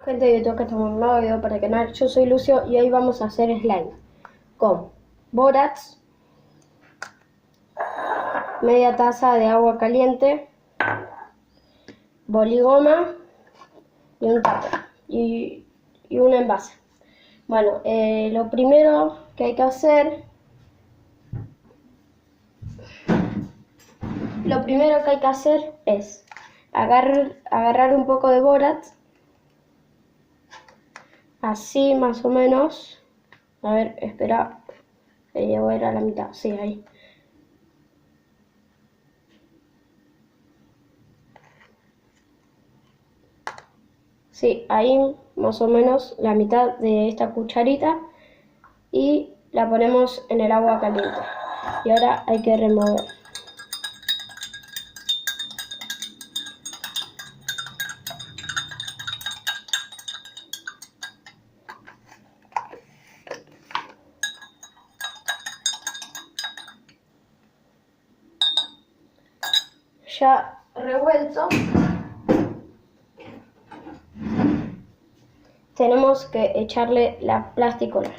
Gente de YouTube que estamos en un nuevo video para el canal. Yo soy Lucio y hoy vamos a hacer slime con borax, media taza de agua caliente, boligoma y un tupper y un envase. Bueno, lo primero que hay que hacer es agarrar un poco de borax, así más o menos. A ver, espera, le llevo a ir a la mitad, sí, ahí. Sí, ahí más o menos la mitad de esta cucharita y la ponemos en el agua caliente. Y ahora hay que remover. Ya revuelto, tenemos que echarle la plasticola.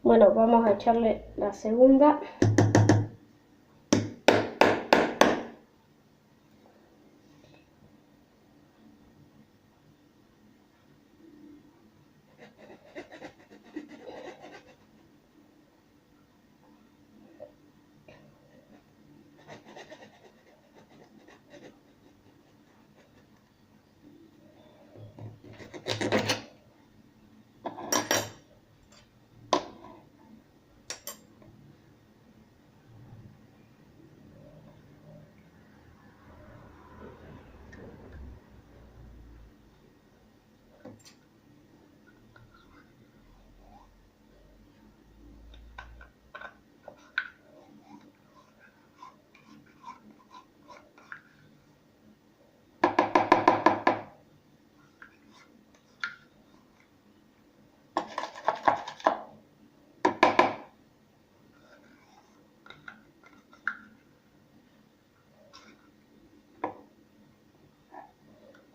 Bueno, vamos a echarle la segunda.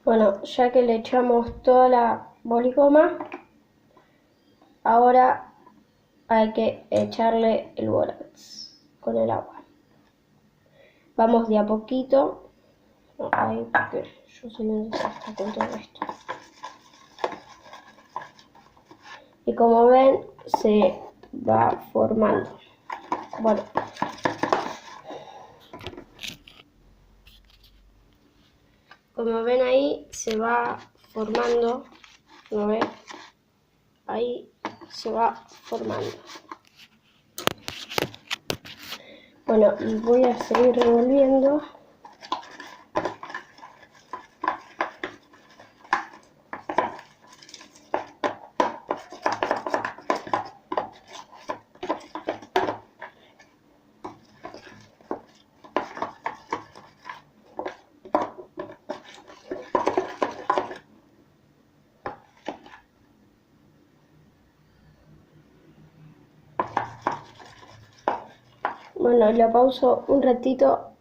Bueno, ya que le echamos toda la boligoma, ahora hay que echarle el borax con el agua. Vamos de a poquito. Ahí, porque yo soy un desastre con todo esto. Y como ven, se va formando. Bueno, como ven ahí, se va formando. ¿No ven? Ahí se va formando. Bueno, y voy a seguir revolviendo. Bueno, lo pauso un ratito.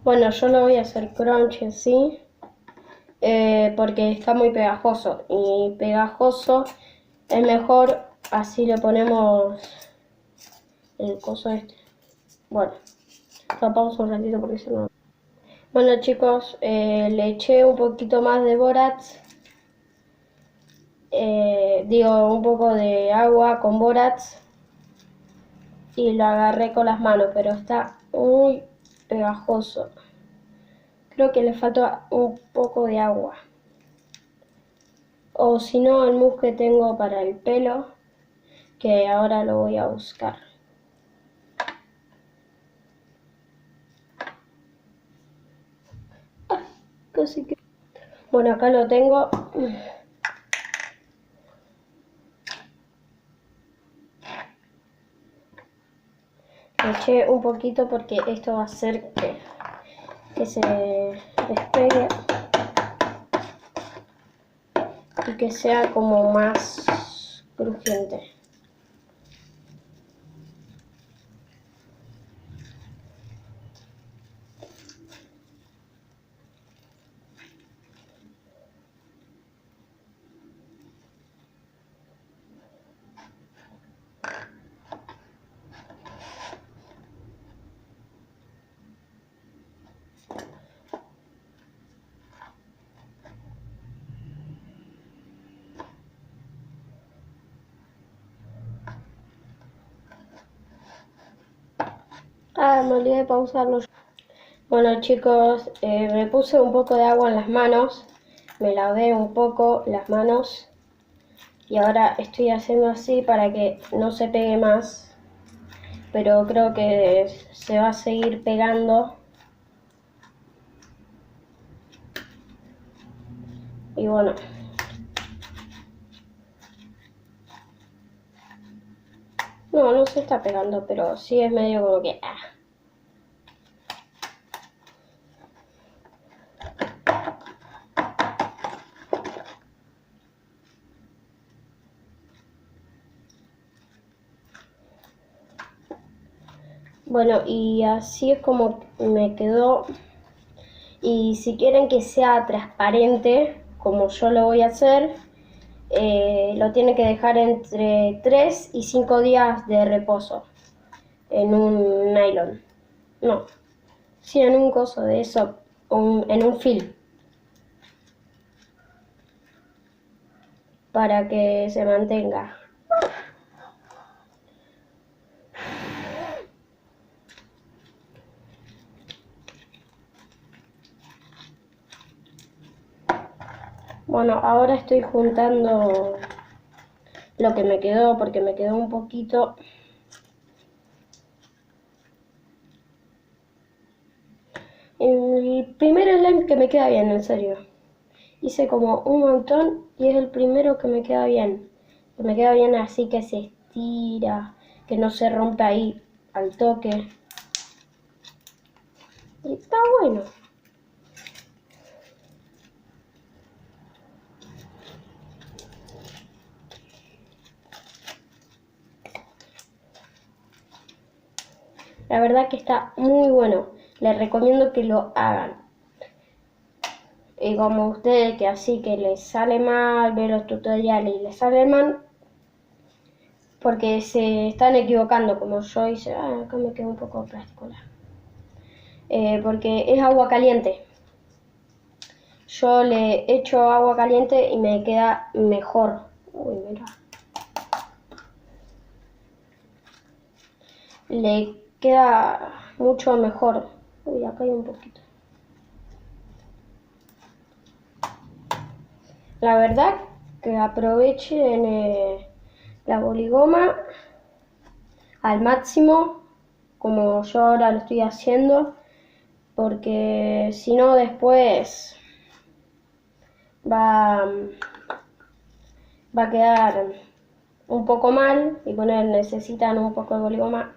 Bueno, yo lo voy a hacer crunch así, porque está muy pegajoso. Y pegajoso es mejor, así le ponemos el coso este. Bueno, tapamos un ratito porque se me... Bueno chicos, le eché un poquito más de Borax. Digo, un poco de agua con Borax. Y lo agarré con las manos, pero está muy pegajoso. Creo que le falta un poco de agua. O si no, el mousse que tengo para el pelo, que ahora lo voy a buscar. Casi que... Bueno, acá lo tengo. Le eché un poquito porque esto va a hacer que se despegue y que sea como más crujiente. Ah, me olvidé de pausarlo. Bueno chicos, me puse un poco de agua en las manos, me lavé un poco las manos y ahora estoy haciendo así para que no se pegue más, pero creo que se va a seguir pegando. Y bueno, no se está pegando, pero sí es medio como que... Bueno, y así es como me quedó. Y si quieren que sea transparente, como yo lo voy a hacer, lo tienen que dejar entre 3 y 5 días de reposo en un nylon. No, sí, en un coso de eso, en un film, para que se mantenga. Bueno, ahora estoy juntando lo que me quedó, porque me quedó un poquito. El primer slime que me queda bien, en serio. Hice como un montón y es el primero que me queda bien. Que me queda bien así, que se estira, que no se rompe ahí al toque. Y está bueno. La verdad que está muy bueno. Les recomiendo que lo hagan. Y como ustedes que así que les sale mal ver los tutoriales y les sale mal, porque se están equivocando, como yo hice. Acá me quedó un poco plástico. Porque es agua caliente. Yo le echo agua caliente y me queda mejor. Uy, mira. Le queda mucho mejor. Uy, acá hay un poquito. La verdad que aprovechen la boligoma al máximo, como yo ahora lo estoy haciendo, porque si no después va a quedar un poco mal y necesitan un poco de boligoma.